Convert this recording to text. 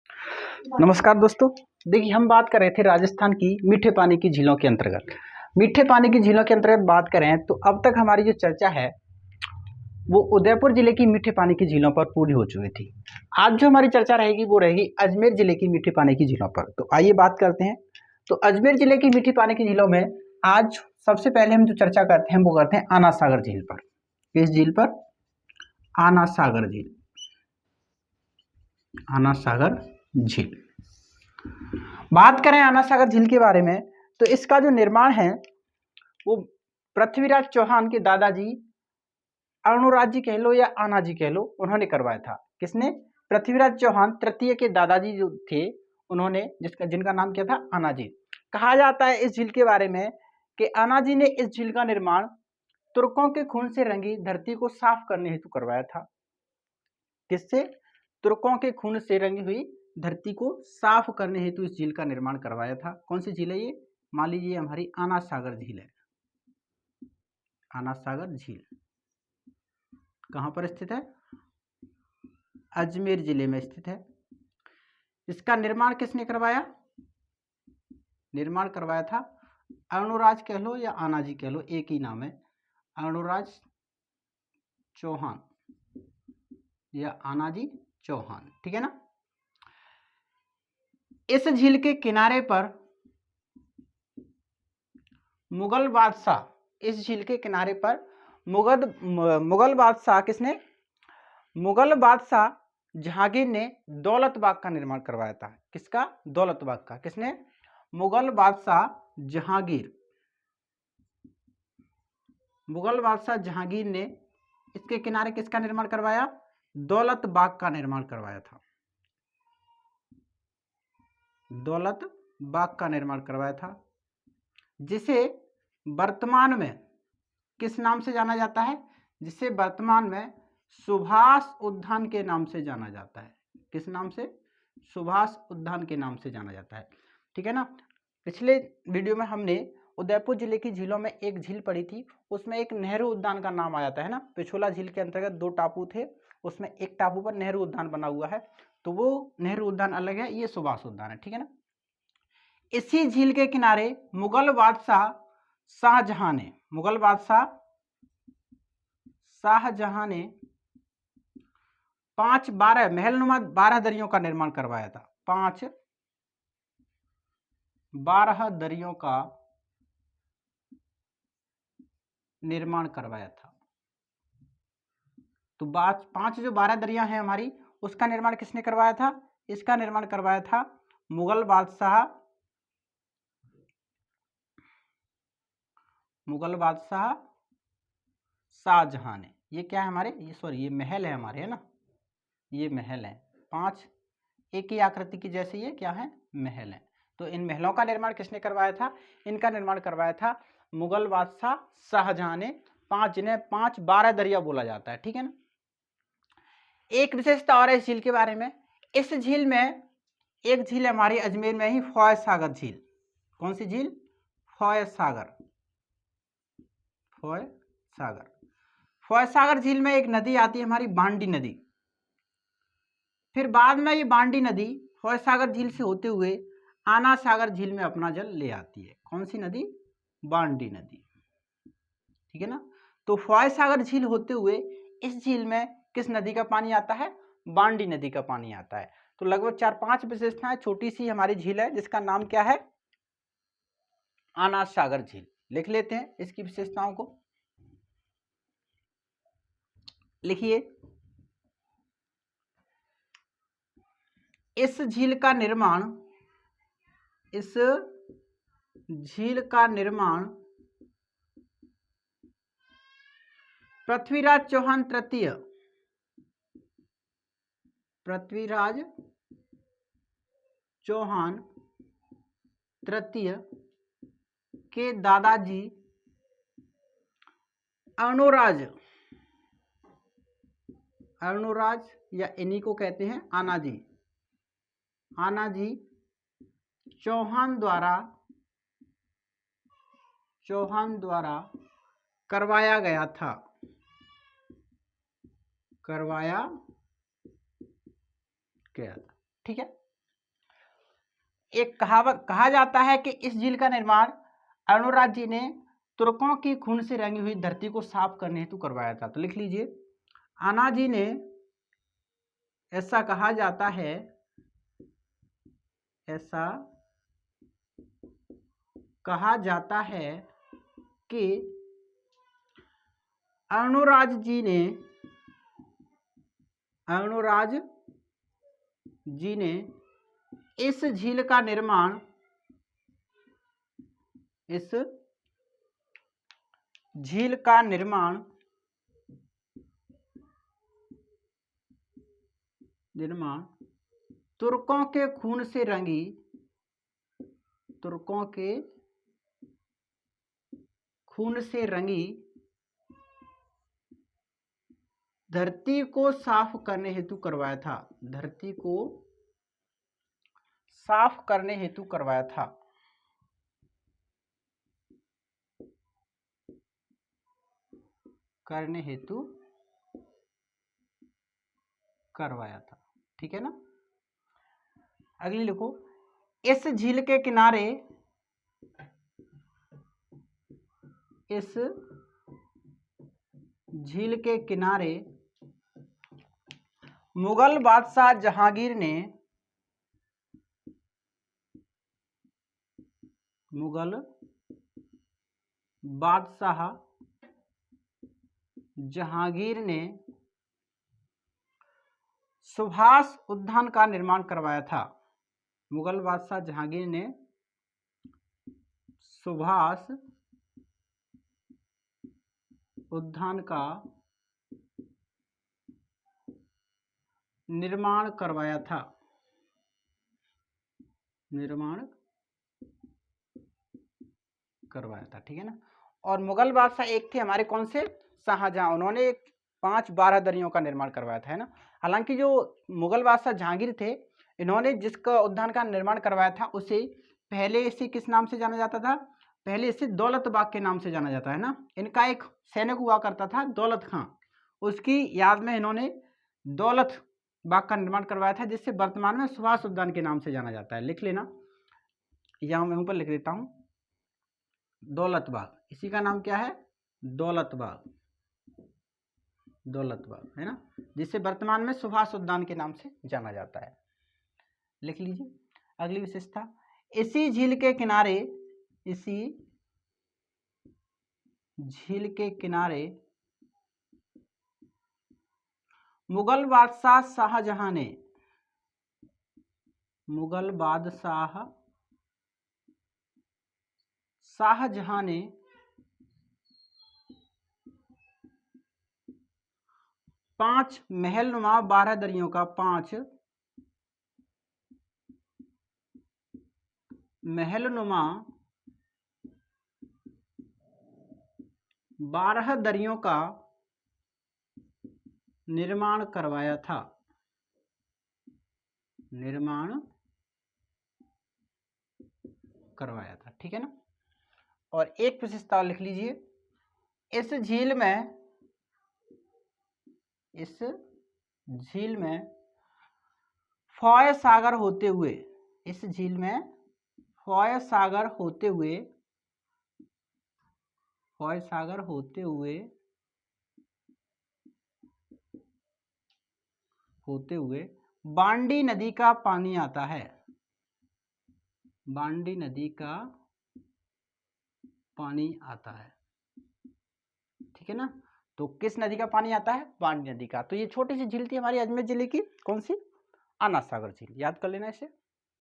नमस्कार दोस्तों। देखिए, हम बात कर रहे थे राजस्थान की मीठे पानी की झीलों के अंतर्गत। मीठे पानी की झीलों के अंतर्गत बात करें तो अब तक हमारी जो चर्चा है वो उदयपुर जिले की मीठे पानी की झीलों पर पूरी हो चुकी थी। आज जो हमारी चर्चा रहेगी वो रहेगी अजमेर जिले की मीठे पानी की झीलों पर। तो आइए बात करते हैं। तो अजमेर जिले की मीठी पानी की झीलों में आज सबसे पहले हम जो चर्चा करते हैं वो करते हैं आना सागर झील पर। किस झील पर? आना सागर झील। आना सागर झील। बात करें आना सागर झील के बारे में तो इसका जो निर्माण है वो पृथ्वीराज चौहान के दादाजी अरुणराज जी कह लो या आना जी कह लो, उन्होंने करवाया था। किसने? पृथ्वीराज चौहान तृतीय के दादाजी जो थे उन्होंने, जिनका नाम क्या था? आना जी। कहा जाता है इस झील के बारे में कि आना जी ने इस झील का निर्माण तुर्कों के खून से रंगी धरती को साफ करने हेतु करवाया था। किससे? तुर्कों के खून से रंगी हुई धरती को साफ करने हेतु इस झील का निर्माण करवाया था। कौन सी झील है ये? मान लीजिए हमारी आना सागर झील है। आना सागर झील कहां पर स्थित है? अजमेर जिले में स्थित है। इसका निर्माण किसने करवाया? निर्माण करवाया था अरुणराज कह लो या आना जी कह लो, एक ही नाम है, अरुणराज चौहान या आना जी चौहान। ठीक है ना। इस झील के किनारे पर मुगल बादशाह, इस झील के किनारे पर मुगल बादशाह किसने? मुगल बादशाह जहांगीर ने दौलत बाग का निर्माण करवाया था। किसका? दौलत बाग का। किसने? मुगल बादशाह जहांगीर। मुगल बादशाह जहांगीर ने इसके किनारे किसका निर्माण करवाया? दौलत बाग का निर्माण करवाया था। दौलत बाग का निर्माण करवाया था, जिसे वर्तमान में किस नाम से जाना जाता है? जिसे वर्तमान में सुभाष उद्यान के नाम से जाना जाता है। किस नाम से? सुभाष उद्यान के नाम से जाना जाता है। ठीक है ना। पिछले वीडियो में हमने उदयपुर जिले की झीलों में एक झील पड़ी थी, उसमें एक नेहरू उद्यान का नाम आया था, है ना। पिछोला झील के अंतर्गत 2 टापू थे, उसमें एक टापू पर नेहरू उद्यान बना हुआ है, तो वो नेहरू उद्यान अलग है, ये सुभाष उद्यान है। ठीक है ना। इसी झील के किनारे मुगल बादशाह शाहजहां ने, मुगल बादशाह शाहजहां ने 12 महलनुमा 12 दरियों का निर्माण करवाया था। 12 दरियों का निर्माण करवाया था। तो 5 जो 12 दरियां हैं हमारी, उसका निर्माण किसने करवाया था? इसका निर्माण करवाया था मुगल बादशाह शाहजहां ने। ये क्या है हमारे? ये सॉरी, ये महल है हमारे, है ना। ये महल है 5 एक ही आकृति की, जैसे ये क्या है? महल है। तो इन महलों का निर्माण किसने करवाया था? इनका निर्माण करवाया था मुगल बादशाह शाहजहां ने। 5 जिन्हें 12 दरिया बोला जाता है। ठीक है ना। एक विशेषता और है इस झील के बारे में। इस झील में एक झील हमारी अजमेर में ही, फौज सागर झील। कौन सी झील? फौज सागर। फौज सागर। फौज सागर झील में एक नदी आती है हमारी, बांडी नदी। फिर बाद में ये बांडी नदी फौज सागर झील से होते हुए आना सागर झील में अपना जल ले आती है। कौन सी नदी? बांडी नदी। ठीक है ना। तो फौज सागर झील होते हुए इस झील में किस नदी का पानी आता है? बांडी नदी का पानी आता है। तो लगभग 4-5 विशेषताएं, छोटी सी हमारी झील है जिसका नाम क्या है? आना सागर झील। लिख लेते हैं इसकी विशेषताओं को। लिखिए, इस झील का निर्माण पृथ्वीराज चौहान तृतीय, पृथ्वीराज चौहान तृतीय के दादाजी अरुणराज या इन्हीं को कहते हैं आना जी चौहान द्वारा करवाया गया था। ठीक है। एक कहावत कहा जाता है कि इस झील का निर्माण अरुणराज जी ने तुर्कों की खून से रंगी हुई धरती को साफ करने हेतु करवाया था। तो लिख लीजिए, आना जी ने, ऐसा कहा जाता है, ऐसा कहा जाता है कि अरुणराज जी ने इस झील का निर्माण तुर्कों के खून से रंगी धरती को साफ करने हेतु करवाया था। धरती को साफ करने हेतु करवाया था। ठीक है ना। अगली लिखो, इस झील के किनारे मुगल बादशाह जहांगीर ने सुभाष उद्यान का निर्माण करवाया था। मुगल बादशाह जहांगीर ने सुभाष उद्यान का निर्माण करवाया था। ठीक है ना। और मुगल बादशाह एक थे हमारे, कौन से, शाहजहां। उन्होंने 5 बारादरियों का निर्माण करवाया था, है ना। हालांकि जो मुगल बादशाह जहांगीर थे, इन्होंने जिसका उद्यान का निर्माण करवाया था उसे पहले इसे किस नाम से जाना जाता था? पहले इसे दौलत बाग के नाम से जाना जाता है ना। इनका एक सैनिक हुआ करता था दौलत खां, उसकी याद में इन्होंने दौलत बाग का निर्माण करवाया था, जिससे वर्तमान में सुभाष उद्यान के नाम से जाना जाता है। लिख लेना, यहाँ मैं ऊपर लिख देता हूँ, दौलत बाग। इसी का नाम क्या है? दौलत बाग है ना, जिसे वर्तमान में सुभाष उद्यान के नाम से जाना जाता है। लिख लीजिए। अगली विशेषता, इसी झील के किनारे मुगल बादशाह शाहजहां ने 5 महलनुमा बारादरियों का 5 महलनुमा बारादरियों का निर्माण करवाया था। ठीक है ना। और एक विशेषता लिख लीजिए, इस झील में फॉय सागर होते हुए बांडी नदी का पानी आता है। ठीक है ना। तो किस नदी का पानी आता है? बांडी नदी का। तो ये छोटी सी झील थी हमारी अजमेर जिले की, कौन सी? आना सागर झील। याद कर लेना इसे।